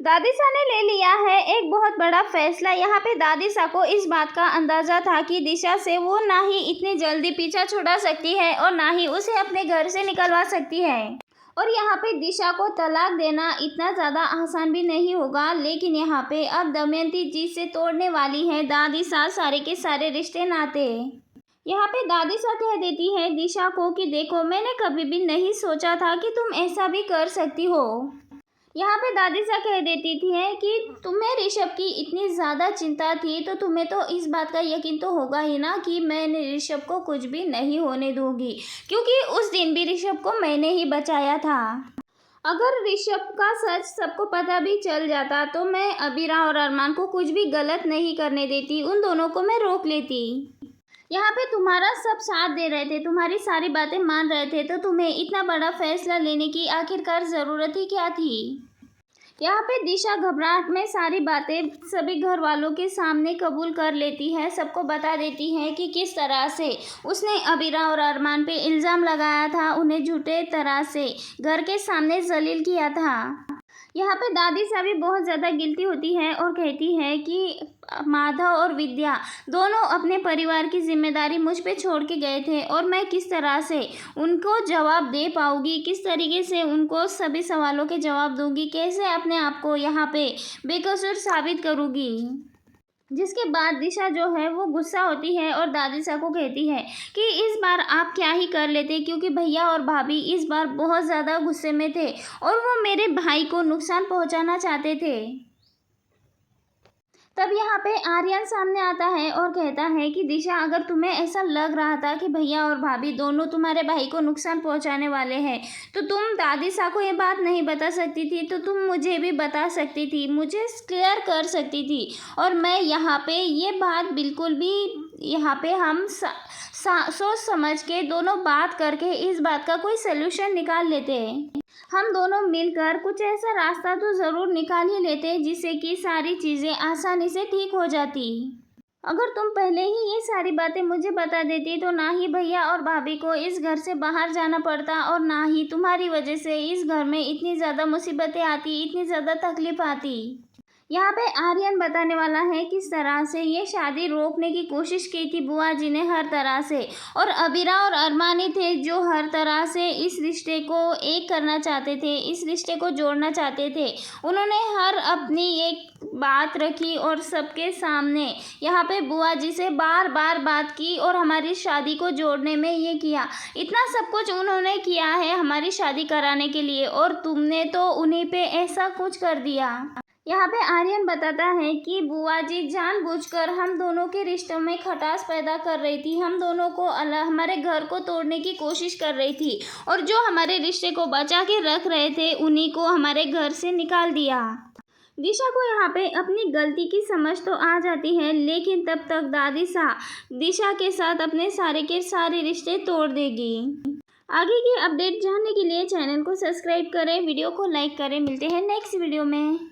दादिशा ने ले लिया है एक बहुत बड़ा फैसला। यहाँ पे दादिशा को इस बात का अंदाजा था कि दिशा से वो ना ही इतनी जल्दी पीछा छुड़ा सकती है और ना ही उसे अपने घर से निकलवा सकती है। और यहाँ पे दिशा को तलाक देना इतना ज़्यादा आसान भी नहीं होगा, लेकिन यहाँ पे अब दमयंती जी से तोड़ने वाली है दादिशा सारे के सारे रिश्ते नाते। यहाँ पे दादिशा कह देती है दिशा को कि देखो, मैंने कभी भी नहीं सोचा था कि तुम ऐसा भी कर सकती हो। यहाँ पे दादिशा कह देती थी है कि तुम्हें ऋषभ की इतनी ज़्यादा चिंता थी तो तुम्हें तो इस बात का यकीन तो होगा ही ना कि मैंने ऋषभ को कुछ भी नहीं होने दूंगी, क्योंकि उस दिन भी ऋषभ को मैंने ही बचाया था। अगर ऋषभ का सच सबको पता भी चल जाता तो मैं अबीरा और अरमान को कुछ भी गलत नहीं करने देती, उन दोनों को मैं रोक लेती। यहाँ पे तुम्हारा सब साथ दे रहे थे, तुम्हारी सारी बातें मान रहे थे, तो तुम्हें इतना बड़ा फैसला लेने की आखिरकार ज़रूरत ही क्या थी। यहाँ पे दिशा घबराहट में सारी बातें सभी घर वालों के सामने कबूल कर लेती है, सबको बता देती है कि किस तरह से उसने अबीरा और अरमान पे इल्ज़ाम लगाया था, उन्हें झूठे तरह से घर के सामने जलील किया था। यहाँ पे दादिशा भी बहुत ज़्यादा गिल्टी होती है और कहती है कि माधव और विद्या दोनों अपने परिवार की जिम्मेदारी मुझ पे छोड़ के गए थे और मैं किस तरह से उनको जवाब दे पाऊँगी, किस तरीके से उनको सभी सवालों के जवाब दूंगी, कैसे अपने आप को यहाँ पे बेकसूर साबित करूँगी। जिसके बाद दिशा जो है वो गुस्सा होती है और दादिशा को कहती है कि इस बार आप क्या ही कर लेते, क्योंकि भैया और भाभी इस बार बहुत ज़्यादा गुस्से में थे और वो मेरे भाई को नुकसान पहुंचाना चाहते थे। तब यहाँ पे आर्यन सामने आता है और कहता है कि दिशा, अगर तुम्हें ऐसा लग रहा था कि भैया और भाभी दोनों तुम्हारे भाई को नुकसान पहुंचाने वाले हैं तो तुम दादिशा को ये बात नहीं बता सकती थी, तो तुम मुझे भी बता सकती थी, मुझे क्लियर कर सकती थी और मैं यहाँ पे ये बात बिल्कुल भी यहाँ पे हम सोच समझ के दोनों बात करके इस बात का कोई सलूशन निकाल लेते हैं। हम दोनों मिलकर कुछ ऐसा रास्ता तो ज़रूर निकाल ही लेते जिससे कि सारी चीज़ें आसानी से ठीक हो जाती। अगर तुम पहले ही ये सारी बातें मुझे बता देती तो ना ही भैया और भाभी को इस घर से बाहर जाना पड़ता और ना ही तुम्हारी वजह से इस घर में इतनी ज़्यादा मुसीबतें आती, इतनी ज़्यादा तकलीफ आती। यहाँ पे आर्यन बताने वाला है किस तरह से ये शादी रोकने की कोशिश की थी बुआ जी ने हर तरह से, और अबीरा और अरमान ही थे जो हर तरह से इस रिश्ते को एक करना चाहते थे, इस रिश्ते को जोड़ना चाहते थे। उन्होंने हर अपनी एक बात रखी और सबके सामने यहाँ पे बुआ जी से बार बार बात की और हमारी शादी को जोड़ने में ये किया। इतना सब कुछ उन्होंने किया है हमारी शादी कराने के लिए और तुमने तो उन्हीं पे ऐसा कुछ कर दिया। यहाँ पे आर्यन बताता है कि बुआ जी जानबूझकर हम दोनों के रिश्तों में खटास पैदा कर रही थी, हम दोनों को हमारे घर को तोड़ने की कोशिश कर रही थी और जो हमारे रिश्ते को बचा के रख रहे थे उन्हीं को हमारे घर से निकाल दिया। दिशा को यहाँ पे अपनी गलती की समझ तो आ जाती है, लेकिन तब तक दादिशा दिशा के साथ अपने सारे के सारे रिश्ते तोड़ देगी। आगे की अपडेट जानने के लिए चैनल को सब्सक्राइब करें, वीडियो को लाइक करें। मिलते हैं नेक्स्ट वीडियो में।